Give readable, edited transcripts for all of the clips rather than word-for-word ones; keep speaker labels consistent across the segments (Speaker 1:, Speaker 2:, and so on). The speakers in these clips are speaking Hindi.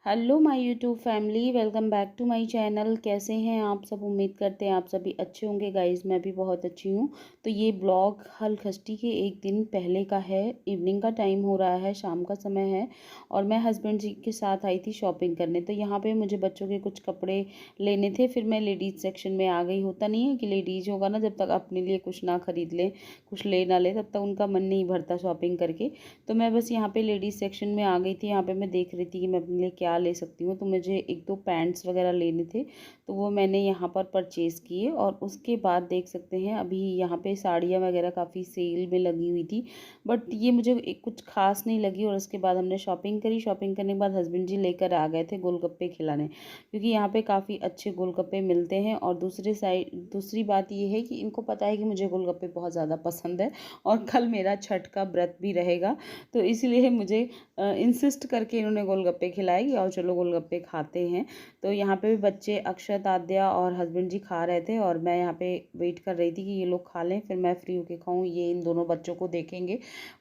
Speaker 1: Hello my YouTube family, welcome back to my channel. कैसे हैं आप सब? उम्मीद करते हैं आप सभी अच्छे होंगे। गाइस मैं भी बहुत अच्छी हूँ। तो ये ब्लॉग हल षष्ठी के एक दिन पहले का है। इवनिंग का टाइम हो रहा है, शाम का समय है और मैं हस्बैंड जी के साथ आई थी शॉपिंग करने। तो यहाँ पे मुझे बच्चों के कुछ कपड़े लेने थे, फिर मैं लेडीज़ सेक्शन में आ गई। होता नहीं है कि लेडीज़ होगा ना, जब तक अपने लिए कुछ ना खरीद ले, कुछ ले ना ले, तब तक उनका मन नहीं भरता शॉपिंग करके। तो मैं बस यहाँ पे लेडीज़ सेक्शन में आ गई थी। यहाँ पे मैं देख रही थी कि मैं अपने लिए क्या ले सकती हूँ। तो मुझे एक दो पैंट्स वगैरह लेने थे, तो वो मैंने यहाँ पर परचेज़ किए। और उसके बाद देख सकते हैं अभी यहाँ पे साड़ियाँ वगैरह काफ़ी सेल में लगी हुई थी, बट ये मुझे कुछ खास नहीं लगी। और उसके बाद हमने शॉपिंग करी। शॉपिंग करने के बाद हस्बैंड जी लेकर आ गए थे गोलगप्पे खिलाने, क्योंकि यहाँ पे काफ़ी अच्छे गोलगप्पे मिलते हैं। और दूसरी बात ये है कि इनको पता है कि मुझे गोलगप्पे बहुत ज़्यादा पसंद है और कल मेरा छठ का व्रत भी रहेगा, तो इसलिए मुझे इंसिस्ट करके इन्होंने गोलगप्पे खिलाए कि और चलो गोलगप्पे खाते हैं। तो यहाँ पे भी बच्चे अक्षत, आद्या और हस्बैंड जी खा रहे थे और मैं यहाँ पे वेट कर रही थी कि ये लोग खा लें, फिर मैं फ्री होके खाऊं। ये इन दोनों बच्चों को देखेंगे।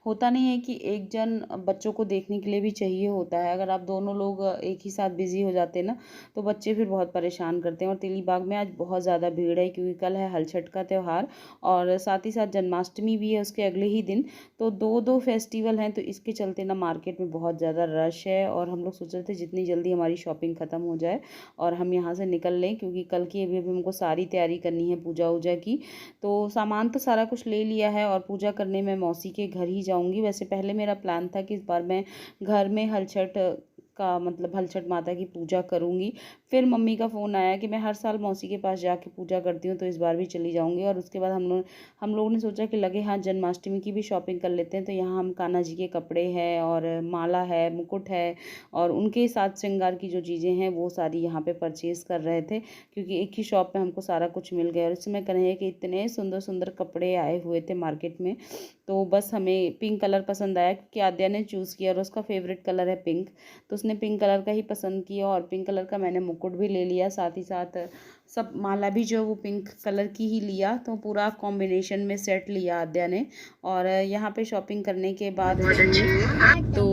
Speaker 1: होता नहीं है कि एक जन बच्चों को देखने के लिए भी चाहिए होता है। अगर आप दोनों लोग एक ही साथ बिजी हो जाते हैं ना, तो बच्चे फिर बहुत परेशान करते हैं। और तेलीबाग में आज बहुत ज़्यादा भीड़ है, क्योंकि कल है हलछठ का त्यौहार और साथ ही साथ जन्माष्टमी भी है उसके अगले ही दिन। तो दो दो फेस्टिवल हैं, तो इसके चलते ना मार्केट में बहुत ज़्यादा रश है। और हम लोग सोच रहे थे जितनी जल्दी हमारी शॉपिंग ख़त्म हो जाए और हम यहाँ से निकल लें, क्योंकि कल की अभी अभी हमको सारी तैयारी करनी है पूजा वूजा की। तो सामान तो सारा कुछ ले लिया है और पूजा करने मैं मौसी के घर ही जाऊँगी। वैसे पहले मेरा प्लान था कि इस बार मैं घर में हलछठ का मतलब हलछठ माता की पूजा करूँगी। फिर मम्मी का फ़ोन आया कि मैं हर साल मौसी के पास जाके पूजा करती हूँ, तो इस बार भी चली जाऊँगी। और उसके बाद हम लोगों ने सोचा कि लगे हाथ जन्माष्टमी की भी शॉपिंग कर लेते हैं। तो यहाँ हम कान्हा जी के कपड़े हैं और माला है, मुकुट है और उनके साथ श्रृंगार की जो चीज़ें हैं वो सारी यहाँ पे परचेज़ कर रहे थे, क्योंकि एक ही शॉप पे हमको सारा कुछ मिल गया। और इसमें कन्हैया के इतने सुंदर सुंदर कपड़े आए हुए थे मार्केट में। तो बस हमें पिंक कलर पसंद आया, क्योंकि आद्या ने चूज़ किया और उसका फेवरेट कलर है पिंक, तो उसने पिंक कलर का ही पसंद किया। और पिंक कलर का मैंने मुकुट भी ले लिया, साथ ही साथ सब माला भी जो वो पिंक कलर की ही लिया। तो पूरा कॉम्बिनेशन में सेट लिया आद्या ने। और यहाँ पे शॉपिंग करने के बाद तो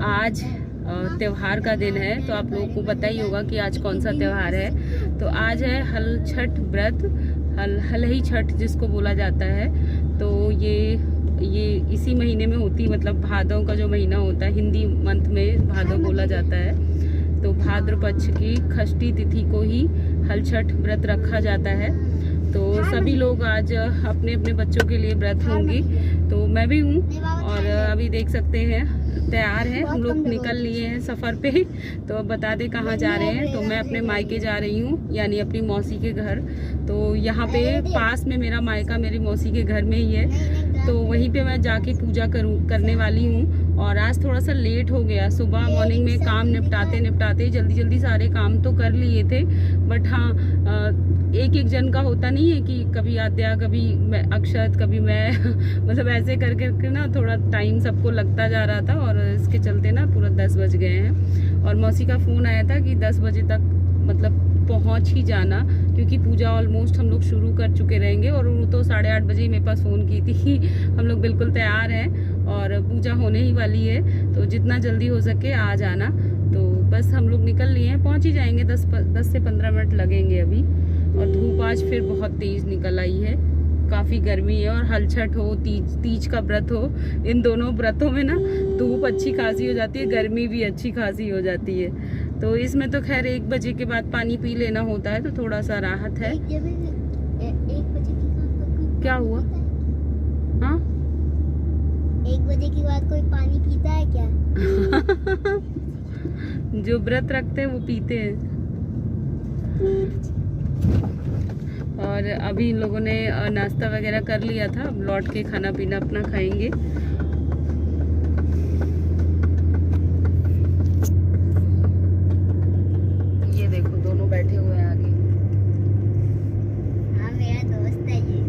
Speaker 1: आज त्यौहार का दिन है, तो आप लोगों को पता ही होगा कि आज कौन सा त्यौहार है। तो आज है हल छठ व्रत, हल ही छठ जिसको बोला जाता है। तो ये इसी महीने में होती, मतलब भादव का जो महीना होता है, हिंदी मंथ में भादव बोला जाता है। तो भाद्र पक्ष की षष्ठी तिथि को ही हल छठ व्रत रखा जाता है। तो सभी लोग आज अपने अपने बच्चों के लिए व्रत होंगी, तो मैं भी हूँ। और अभी देख सकते हैं तैयार हैं, हम लोग निकल लिए हैं सफ़र पे। तो अब बता दे कहाँ जा रहे हैं। तो मैं अपने मायके जा रही हूँ, यानी अपनी मौसी के घर। तो यहाँ पे पास में मेरा मायका मेरी मौसी के घर में ही है, तो वहीं पे मैं जाके पूजा करने वाली हूँ। और आज थोड़ा सा लेट हो गया। सुबह मॉर्निंग में काम निपटाते जल्दी जल्दी सारे काम तो कर लिए थे, बट हाँ एक एक जन का होता नहीं है कि कभी आद्या, कभी मैं अक्षत, कभी मैं मतलब ऐसे करके ना थोड़ा टाइम सबको लगता जा रहा था। और इसके चलते ना पूरा 10 बज गए हैं। और मौसी का फ़ोन आया था कि 10 बजे तक मतलब पहुंच ही जाना, क्योंकि पूजा ऑलमोस्ट हम लोग शुरू कर चुके रहेंगे। और वो तो 8:30 बजे ही मेरे पास फ़ोन की थी हम लोग बिल्कुल तैयार हैं और पूजा होने ही वाली है, तो जितना जल्दी हो सके आ जाना। तो बस हम लोग निकल लिए हैं, पहुंच ही जाएंगे। 10 से 15 मिनट लगेंगे अभी। और धूप आज फिर बहुत तेज़ निकल आई है, काफ़ी गर्मी है। और हलछठ हो, तीज का व्रत हो, इन दोनों व्रतों में ना धूप अच्छी खासी हो जाती है, गर्मी भी अच्छी खासी हो जाती है। तो इसमें तो खैर 1 बजे के बाद पानी पी लेना होता है, तो थोड़ा सा राहत है।
Speaker 2: 1 बजे
Speaker 1: क्या हुआ? हाँ
Speaker 2: 1 बजे के बाद कोई पानी पीता है क्या?
Speaker 1: जो व्रत रखते हैं वो पीते हैं। और अभी इन लोगों ने नाश्ता वगैरह कर लिया था, अब लौट के खाना पीना अपना खाएंगे। ये देखो दोनों बैठे हुए हैं आगे।
Speaker 2: हाँ मेरा दोस्त है ये।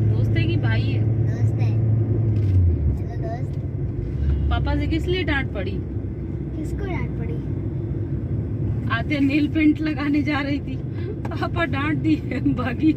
Speaker 1: दोस्त है कि भाई है?
Speaker 2: दोस्त है। हेलो दोस्त।
Speaker 1: पापा से किस लिए डांट पड़ी?
Speaker 2: किसको डांट पड़ी?
Speaker 1: आते नील पेंट लगाने जा रही थी, पापा डांट दी, भागी।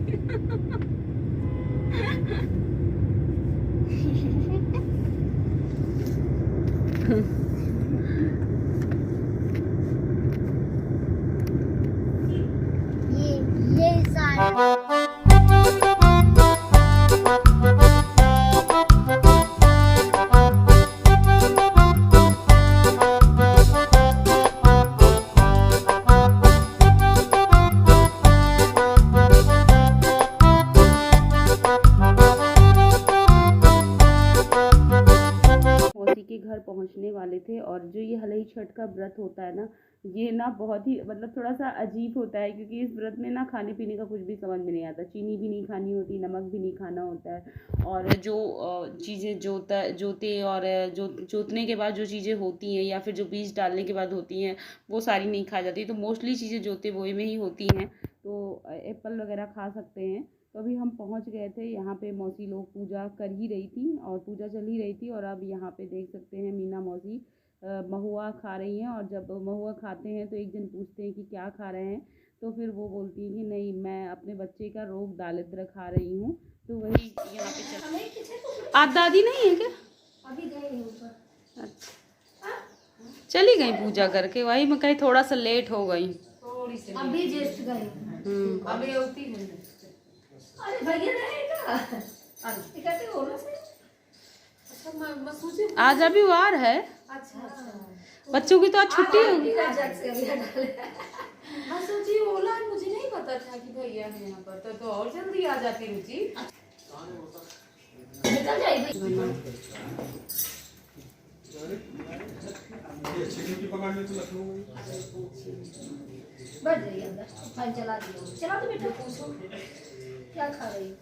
Speaker 1: और जो ये हलई छठ का व्रत होता है ना, ये ना बहुत ही मतलब थोड़ा सा अजीब होता है, क्योंकि इस व्रत में ना खाने पीने का कुछ भी समझ में नहीं आता। चीनी भी नहीं खानी होती, नमक भी नहीं खाना होता है, और जो चीज़ें जोते और जोतने के बाद जो चीज़ें होती हैं, या फिर जो बीज डालने के बाद होती हैं, वो सारी नहीं खा जाती। तो मोस्टली चीज़ें जोते बोए में ही होती हैं, तो एप्पल वगैरह खा सकते हैं। तो अभी हम पहुंच गए थे यहाँ पे, मौसी लोग पूजा कर ही रही थी और पूजा चल ही रही थी। और अब यहाँ पे देख सकते हैं मीना मौसी महुआ खा रही हैं। और जब महुआ खाते हैं तो एक जन पूछते हैं कि क्या खा रहे हैं, तो फिर वो बोलती हैं कि नहीं, मैं अपने बच्चे का रोग दारिद्र खा रही हूँ। तो वही यहाँ पे चल। आप दादी नहीं है क्या?
Speaker 2: अभी गए ऊपर।
Speaker 1: अच्छा, चली गई पूजा करके, वही मैं कहीं थोड़ा सा लेट हो गई।
Speaker 2: अभी जस्ट गए।
Speaker 1: अभी होती है।
Speaker 2: अरे भैया रहेगा। इकट्ठे हो रहा है। अच्छा मैं सोची
Speaker 1: आज अभी वार है।
Speaker 2: अच्छा
Speaker 1: बच्चों की तो आज छुट्टी होगी।
Speaker 3: मैं सोची ओला, मुझे नहीं पता था कि भैया है यहाँ पर, तो और जल्दी आ जाती रुचि।
Speaker 2: निकल जाएगी। बढ़ जाइए अंदर, फैन चला दियो। चला दो बेटा। पूछो क्या खा रही हो?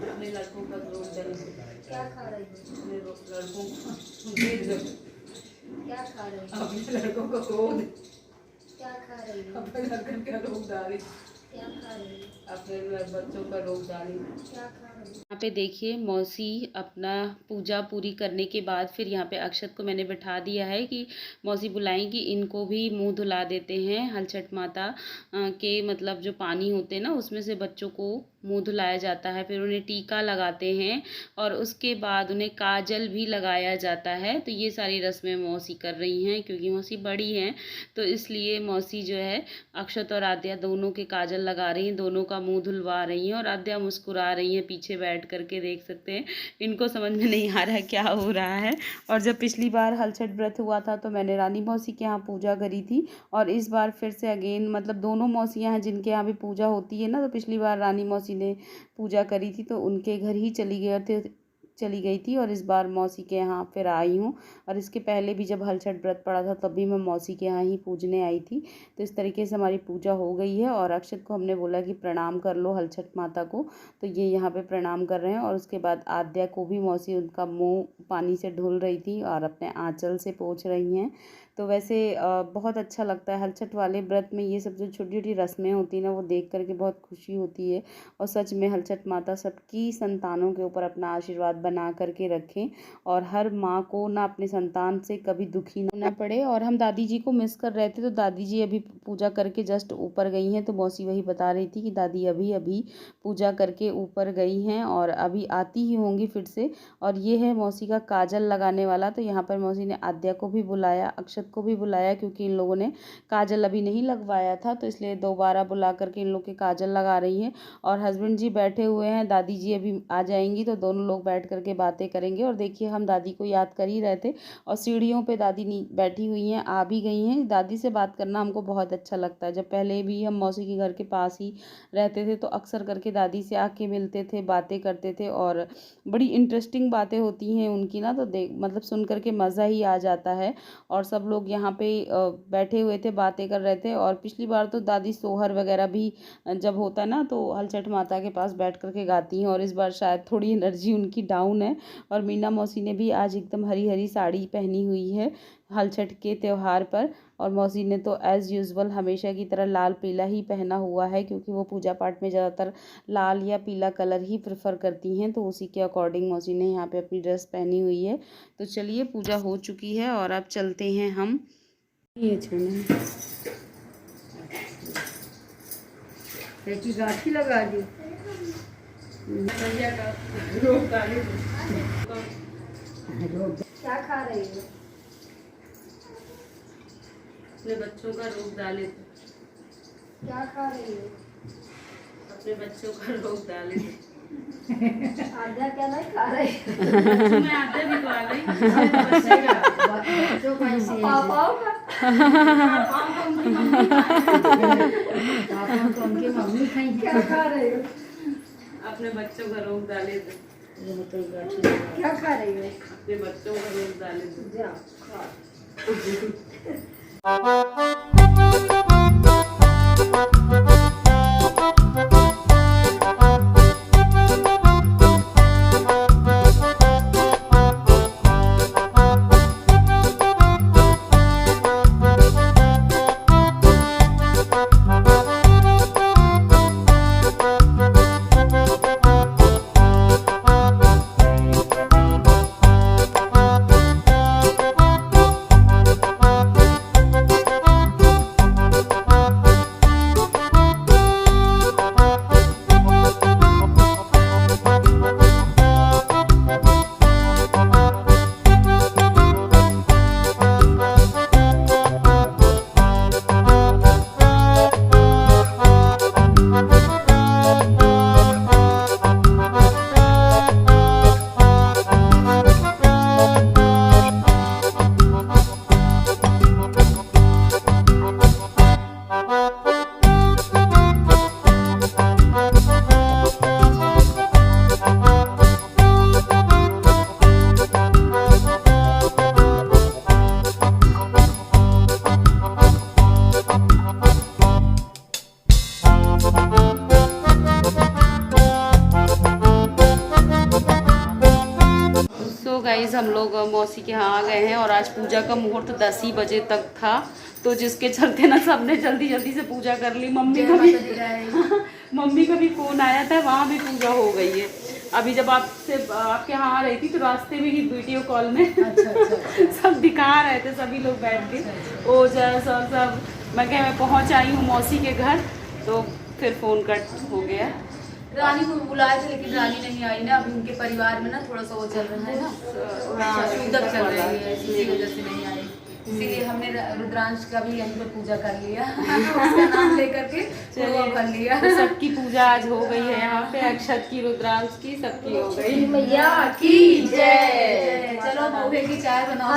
Speaker 3: अपने लड़कों का रोग
Speaker 2: क्या खा रही हो?
Speaker 3: अपने लड़कों
Speaker 2: क्या खा रही हो?
Speaker 3: अपने लड़कों को क्रोध,
Speaker 2: क्या खा रही हो?
Speaker 3: अपने लड़कन का रोग डाली,
Speaker 2: क्या खा रही हो?
Speaker 3: अपने बच्चों का रोग डाली।
Speaker 2: क्या खा रही हो?
Speaker 1: यहाँ पे देखिए मौसी अपना पूजा पूरी करने के बाद फिर यहाँ पे अक्षत को मैंने बिठा दिया है कि मौसी बुलाएं कि इनको भी मुंह धुला देते हैं। हल छठ माता के मतलब जो पानी होते हैं ना, उसमें से बच्चों को मुंह धुलाया जाता है, फिर उन्हें टीका लगाते हैं और उसके बाद उन्हें काजल भी लगाया जाता है। तो ये सारी रस्में मौसी कर रही हैं, क्योंकि मौसी बड़ी हैं तो इसलिए मौसी जो है अक्षत और आद्या दोनों के काजल लगा रही हैं, दोनों का मुंह धुलवा रही हैं। और आद्या मुस्कुरा रही हैं पीछे बैठ करके, देख सकते हैं। इनको समझ में नहीं आ रहा है क्या हो रहा है। और जब पिछली बार हल छठ व्रत हुआ था तो मैंने रानी मौसी के यहाँ पूजा करी थी, और इस बार फिर से अगेन मतलब दोनों मौसियाँ हैं जिनके यहाँ भी पूजा होती है ना, तो पिछली बार रानी मौसी ने पूजा करी थी तो उनके घर ही चली गई थी, और इस बार मौसी के यहाँ फिर आई हूँ। और इसके पहले भी जब हल छठ व्रत पड़ा था तब भी मैं मौसी के यहाँ ही पूजने आई थी। तो इस तरीके से हमारी पूजा हो गई है। और अक्षत को हमने बोला कि प्रणाम कर लो हल छठ माता को, तो ये यहाँ पे प्रणाम कर रहे हैं। और उसके बाद आद्या को भी मौसी उनका मुँह पानी से धुल रही थी और अपने आँचल से पोंछ रही हैं। तो वैसे बहुत अच्छा लगता है हल छठ वाले व्रत में, ये सब जो छोटी छोटी रस्में होती हैं ना, वो देख करके बहुत खुशी होती है। और सच में हल छठ माता सबकी संतानों के ऊपर अपना आशीर्वाद बना करके रखें, और हर माँ को ना अपने संतान से कभी दुखी ना पड़े। और हम दादी जी को मिस कर रहे थे, तो दादी जी अभी पूजा करके जस्ट ऊपर गई हैं। तो मौसी वही बता रही थी कि दादी अभी अभी पूजा करके ऊपर गई हैं और अभी आती ही होंगी फिर से। और ये है मौसी का काजल लगाने वाला। तो यहाँ पर मौसी ने आद्या को भी बुलाया, अक्षत को भी बुलाया, क्योंकि इन लोगों ने काजल अभी नहीं लगवाया था, तो इसलिए दोबारा बुला करके इन लोग के काजल लगा रही हैं। और हस्बैंड जी बैठे हुए हैं, दादी जी अभी आ जाएंगी तो दोनों लोग बैठ करके बातें करेंगे। और देखिए हम दादी को याद कर ही रहे थे, और सीढ़ियों पे दादी बैठी हुई हैं, आ भी गई हैं। दादी से बात करना हमको बहुत अच्छा लगता है। जब पहले भी हम मौसी के घर के पास ही रहते थे तो अक्सर करके दादी से आके मिलते थे, बातें करते थे, और बड़ी इंटरेस्टिंग बातें होती हैं उनकी ना, तो देख मतलब सुन करके मज़ा ही आ जाता है। और सब लोग यहाँ पे बैठे हुए थे, बातें कर रहे थे। और पिछली बार तो दादी सोहर वगैरह भी जब होता है ना तो हल छठ माता के पास बैठ करके गाती हैं, और इस बार शायद थोड़ी एनर्जी उनकी डाउन है। और मीना मौसी ने भी आज एकदम हरी हरी साड़ी पहनी हुई है हल छठ के त्यौहार पर। और मौसी ने तो एज़ यूजुअल हमेशा की तरह लाल पीला ही पहना हुआ है, क्योंकि वो पूजा पाठ में ज़्यादातर लाल या पीला कलर ही प्रेफर करती हैं, तो उसी के अकॉर्डिंग मौसी ने यहाँ पे अपनी ड्रेस पहनी हुई है। तो चलिए पूजा हो चुकी है और अब चलते हैं हम। ये
Speaker 2: की गाठी लगा दी। क्या खा रही हो?
Speaker 1: अपने बच्चों का रोग डाले,
Speaker 2: क्या खा रही हो?
Speaker 1: अपने बच्चों का रोग डाले।
Speaker 2: आद्या क्या नहीं खा रही?
Speaker 1: मैं आद्या भी खा रही।
Speaker 2: पापाओं का
Speaker 3: उनकी मम्मी खाई।
Speaker 2: क्या खा रही हो?
Speaker 1: अपने बच्चों का रोग डाले थे।
Speaker 2: क्या खा रही हो?
Speaker 1: अपने बच्चों का रोग डाले थे।
Speaker 2: जा खा।
Speaker 1: गाइस हम लोग मौसी के यहाँ आ गए हैं और आज पूजा का मुहूर्त 10 ही बजे तक था, तो जिसके चलते ना सबने जल्दी जल्दी से पूजा कर ली। मम्मी का भी फ़ोन आया था, वहाँ भी पूजा हो गई है। अभी जब आपके यहाँ आ रही थी तो रास्ते में ही वीडियो कॉल में अच्छा। सब दिखा रहे थे, सभी लोग बैठ के ओजस सब। मैं पहुँच आई हूँ मौसी के घर, तो फिर फ़ोन कट हो गया।
Speaker 3: रानी को बुलाए थे लेकिन रानी नहीं आई ना। अभी उनके परिवार में ना थोड़ा सा वो चल रहा है ना, शुद्धक चल रही है, इसी वजह से नहीं आई। इसीलिए हमने रुद्रांश का भी यहीं पर पूजा कर लिया उसका नाम लेकर के कर लिया।
Speaker 1: तो सबकी पूजा आज हो गई है यहाँ पे, अक्षत की, रुद्रांश की, सबकी हो गई।
Speaker 2: मैया की जय।
Speaker 3: चलो महुए की चाय बनाओ।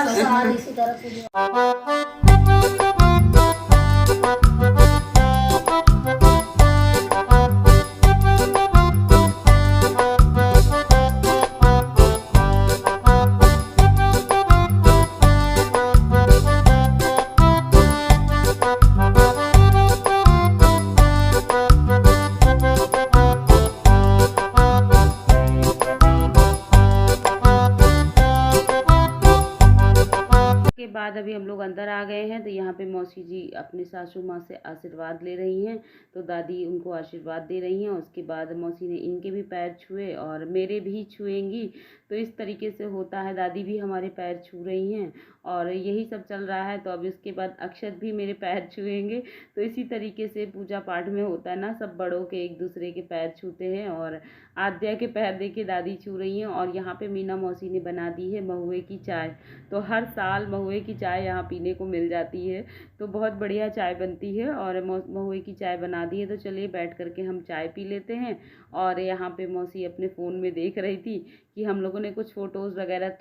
Speaker 1: बाद अभी हम लोग अंदर आ गए हैं, तो यहाँ पे मौसी जी अपने सासू माँ से आशीर्वाद ले रही हैं। तो दादी उनको आशीर्वाद दे रही हैं। उसके बाद मौसी ने इनके भी पैर छुए और मेरे भी छुएंगी। तो इस तरीके से होता है, दादी भी हमारे पैर छू रही हैं और यही सब चल रहा है। तो अब इसके बाद अक्षत भी मेरे पैर छुएंगे। तो इसी तरीके से पूजा पाठ में होता है ना, सब बड़ों के एक दूसरे के पैर छूते हैं। और आद्या के पैर देके दादी छू रही हैं। और यहाँ पे मीना मौसी ने बना दी है महुए की चाय। तो हर साल महुए की चाय यहाँ पीने को मिल जाती है, तो बहुत बढ़िया चाय बनती है। और महुए की चाय बना दी है, तो चलिए बैठ करके हम चाय पी लेते हैं। और यहाँ पे मौसी अपने फ़ोन में देख रही थी कि हम लोगों ने कुछ फ़ोटोज़ वगैरह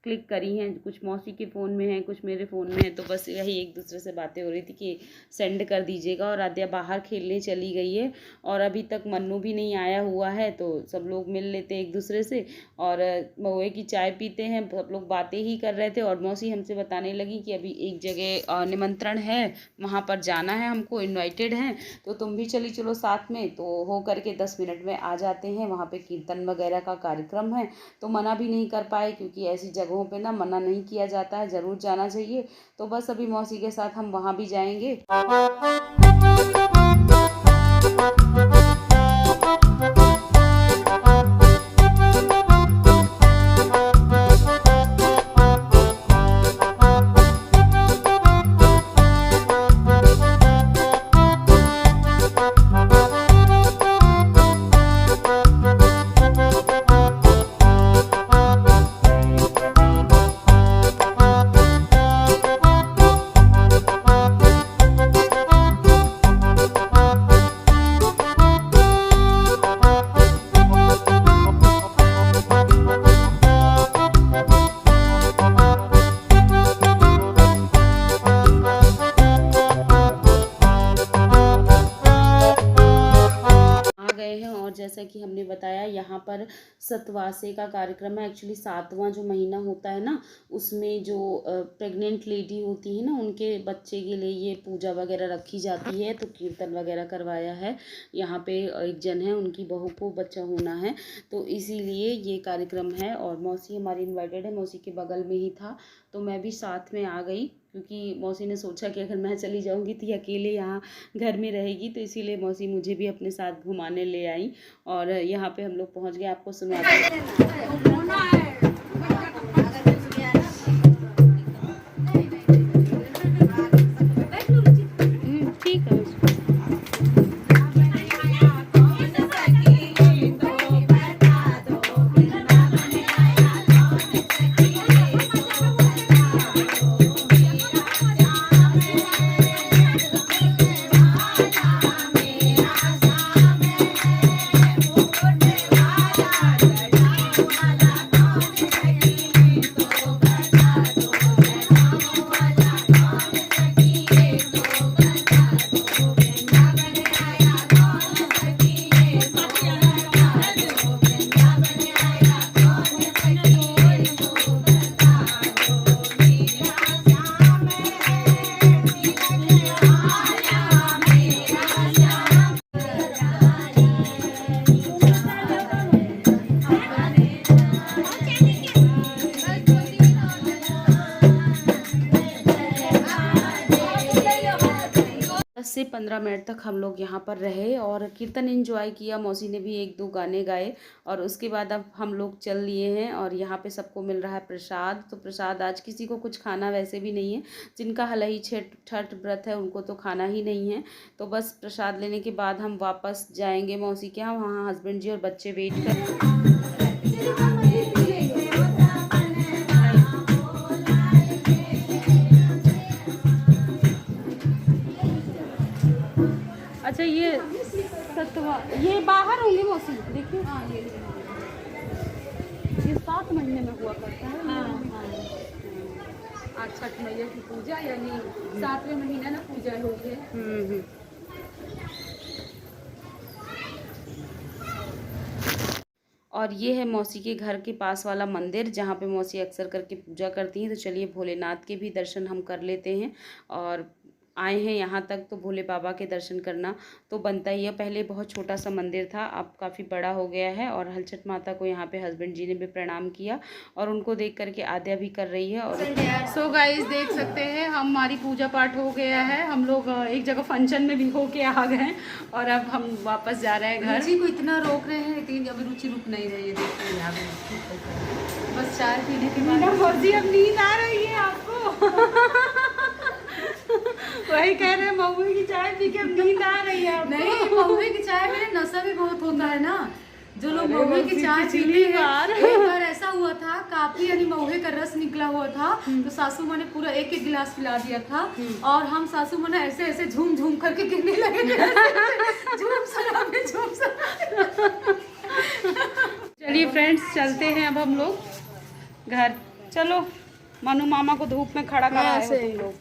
Speaker 1: क्लिक करी हैं, कुछ मौसी के फ़ोन में हैं, कुछ मेरे फ़ोन में है। तो बस यही एक दूसरे से बातें हो रही थी कि सेंड कर दीजिएगा। और आद्या बाहर खेलने चली गई है और अभी तक मन्नू भी नहीं आया हुआ है, तो सब लोग मिल लेते हैं एक दूसरे से और महुए की चाय पीते हैं। सब लोग बातें ही कर रहे थे और मौसी हमसे बताने लगी कि अभी एक जगह निमंत्रण है, वहाँ पर जाना है, हमको इन्वाइटेड हैं, तो तुम भी चली चलो साथ में। तो हो करके 10 मिनट में आ जाते हैं। वहाँ पे कीर्तन वगैरह का कार्यक्रम है, तो मना भी नहीं कर पाए, क्योंकि ऐसी जगहों पे ना मना नहीं किया जाता है, ज़रूर जाना चाहिए। तो बस अभी मौसी के साथ हम वहाँ भी जाएंगे। जैसा कि हमने बताया यहाँ पर सतवासे का कार्यक्रम है। एक्चुअली 7वां जो महीना होता है ना, उसमें जो प्रेग्नेंट लेडी होती है ना, उनके बच्चे के लिए ये पूजा वगैरह रखी जाती है। तो कीर्तन वगैरह करवाया है। यहाँ पे एक जन है, उनकी बहू को बच्चा होना है, तो इसीलिए ये कार्यक्रम है। और मौसी हमारी इनवाइटेड है, मौसी के बगल में ही था, तो मैं भी साथ में आ गई, क्योंकि मौसी ने सोचा कि अगर मैं चली जाऊंगी तो ये अकेले यहाँ घर में रहेगी, तो इसीलिए मौसी मुझे भी अपने साथ घुमाने ले आई। और यहाँ पे हम लोग पहुँच गए, आपको सुनाते हैं। से 15 मिनट तक हम लोग यहाँ पर रहे और कीर्तन एंजॉय किया। मौसी ने भी 1-2 गाने गाए और उसके बाद अब हम लोग चल लिए हैं। और यहाँ पे सबको मिल रहा है प्रसाद। तो प्रसाद आज किसी को कुछ खाना वैसे भी नहीं है, जिनका हलई छठ व्रत है उनको तो खाना ही नहीं है। तो बस प्रसाद लेने के बाद हम वापस जाएंगे मौसी के यहाँ। वहाँ हस्बैंड जी और बच्चे वेट कर रहे हैं। अच्छा, ये ये बाहर होंगे मौसी, देखिए। हाँ, ये 7 महीने में हुआ करता है। आज छठ मैया की पूजा, यानी 7वें महीने में पूजा हुई है। और ये है मौसी के घर के पास वाला मंदिर, जहाँ पे मौसी अक्सर करके पूजा करती हैं। तो चलिए भोलेनाथ के भी दर्शन हम कर लेते हैं। और आए हैं यहाँ तक तो भोले बाबा के दर्शन करना तो बनता ही है। पहले बहुत छोटा सा मंदिर था, अब काफ़ी बड़ा हो गया है। और हलचट माता को यहाँ पे हस्बैंड जी ने भी प्रणाम किया और उनको देख करके आद्या भी कर रही है। और सो गाइस देख सकते हैं हमारी पूजा पाठ हो गया है। हम लोग एक जगह फंक्शन में भी होके आ गए हैं और अब हम वापस जा रहे हैं घर।
Speaker 3: रुचि को इतना रोक रहे हैं लेकिन अभी रुचि रुक नहीं रही है। देखिए यहाँ बस चाय पीने के बाद
Speaker 2: अब नींद आ रही है आपको।
Speaker 1: वही कह रहे हैं, महुए की चाय पी के नींद आ रही है।
Speaker 3: नहीं, महुए की चाय में नशा भी बहुत होता है ना। जो लोग महुए की चाय पीते हैं, एक बार ऐसा हुआ था, काफी यानी महुए का रस निकला हुआ था, तो सासू माँ ने पूरा 1-1 गिलास पिला दिया था। और हम सासू माँ ने ऐसे ऐसे झूम झूम करके गिरने लगे।
Speaker 1: चलिए फ्रेंड्स, चलते हैं अब हम लोग घर। चलो, मनु मामा को धूप में खड़ा करा है तुम लोग।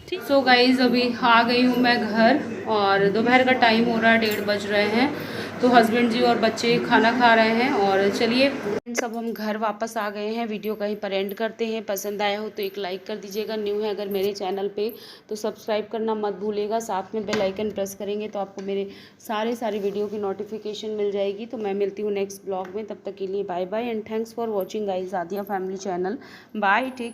Speaker 1: ठीक। सो गाइज अभी आ गई हूँ मैं घर और दोपहर का टाइम हो रहा है, 1:30 बज रहे हैं। तो हस्बैंड जी और बच्चे खाना खा रहे हैं। और चलिए सब हम घर वापस आ गए हैं। वीडियो कहीं पर एंड करते हैं। पसंद आया हो तो एक लाइक कर दीजिएगा। न्यू है अगर मेरे चैनल पे तो सब्सक्राइब करना मत भूलिएगा। साथ में बेल आइकन प्रेस करेंगे तो आपको मेरे सारे वीडियो की नोटिफिकेशन मिल जाएगी। तो मैं मिलती हूँ नेक्स्ट ब्लॉग में, तब तक के लिए bye bye and thanks for watching guys Aadya family channel. Bye, take